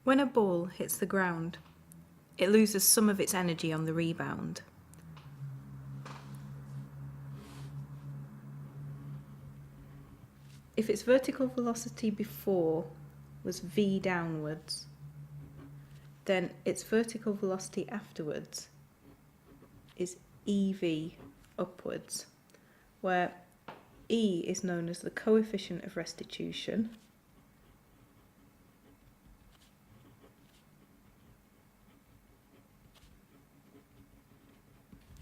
When a ball hits the ground, it loses some of its energy on the rebound. If its vertical velocity before was v downwards, then its vertical velocity afterwards is ev upwards, where E is known as the coefficient of restitution,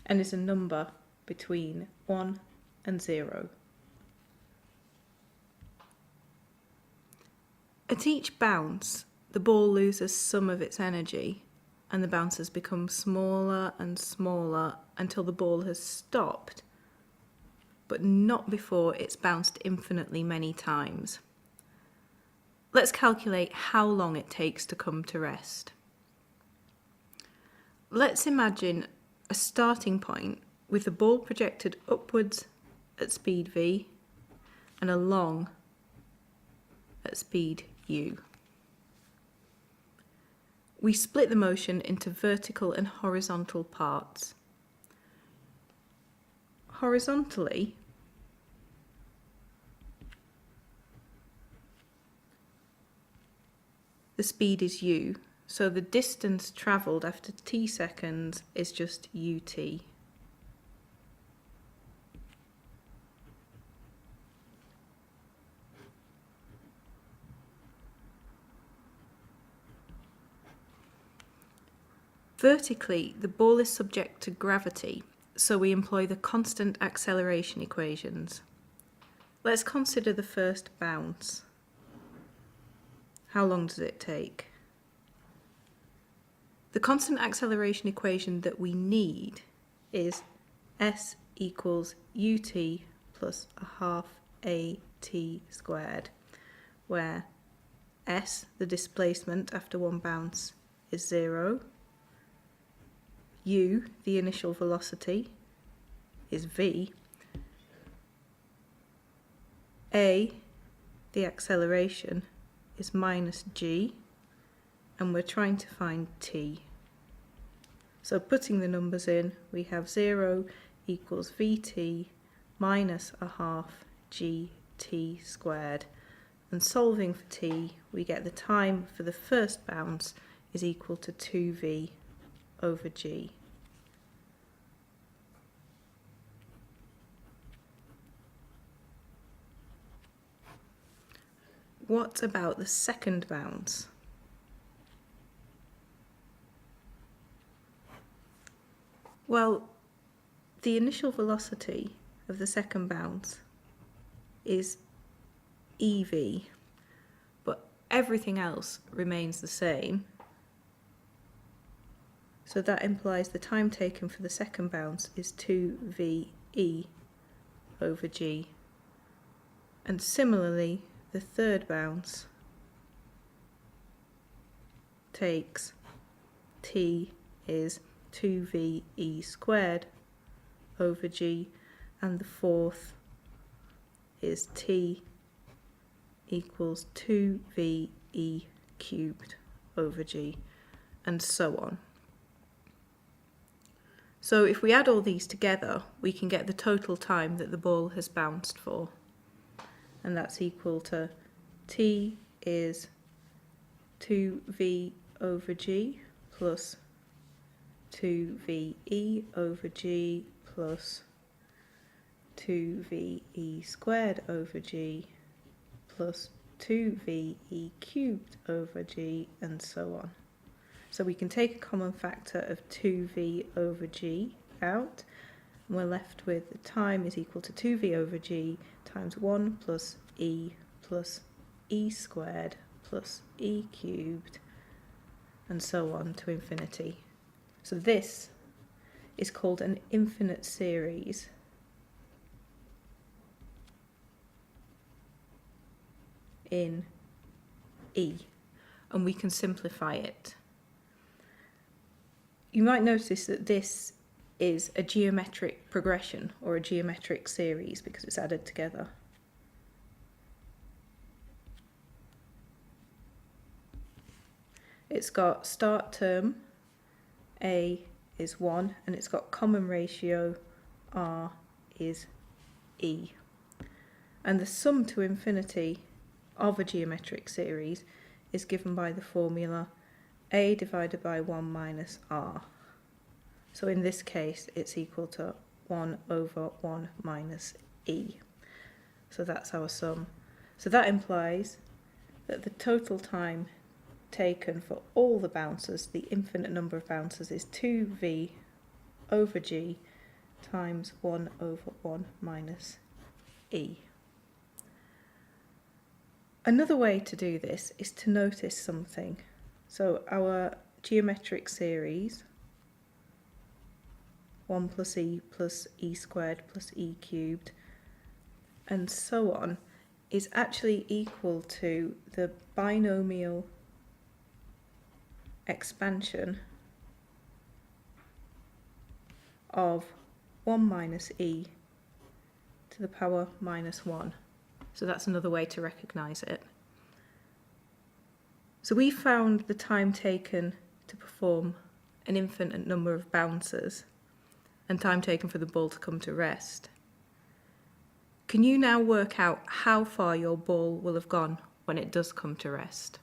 and is a number between 1 and 0. At each bounce, the ball loses some of its energy, and the bounces become smaller and smaller until the ball has stopped, but not before it's bounced infinitely many times. Let's calculate how long it takes to come to rest. Let's imagine a starting point with the ball projected upwards at speed v and along at speed u. We split the motion into vertical and horizontal parts. Horizontally, the speed is u, so the distance travelled after t seconds is just ut. Vertically, the ball is subject to gravity, so we employ the constant acceleration equations. Let's consider the first bounce. How long does it take? The constant acceleration equation that we need is s equals ut plus a half at squared, where s, the displacement after one bounce, is 0, u, the initial velocity, is v, a, the acceleration, is minus g, and we're trying to find t. So putting the numbers in, we have 0 equals vt minus a half gt squared, and solving for t, we get the time for the first bounce is equal to 2v over g. What about the second bounce? Well, the initial velocity of the second bounce is ev, but everything else remains the same. So that implies the time taken for the second bounce is 2ve over g. And similarly, the third bounce takes t is 2ve squared over g, and the fourth is t equals 2ve cubed over g, and so on. So if we add all these together, we can get the total time that the ball has bounced for, and that's equal to t is 2v over g plus 2ve over g plus 2ve squared over g plus 2ve cubed over g, and so on. So we can take a common factor of 2v over g out, and we're left with the time is equal to 2v over g times 1 plus e squared plus e cubed, and so on to infinity. So this is called an infinite series. In E, and we can simplify it. You might notice that this is a geometric progression or a geometric series because it's added together. it's got start term, A is 1, and it's got common ratio, R is E. And the sum to infinity of a geometric series is given by the formula A divided by 1 minus R. So in this case, it's equal to 1 over 1 minus E. So that's our sum. So that implies that the total time taken for all the bouncers, the infinite number of bouncers, is 2v over g times 1 over 1 minus E. Another way to do this is to notice something. So our geometric series, 1 plus e squared plus e cubed, and so on, is actually equal to the binomial expansion of 1 minus e to the power minus 1. So that's another way to recognise it. So we found the time taken to perform an infinite number of bounces and time taken for the ball to come to rest. Can you now work out how far your ball will have gone when it does come to rest?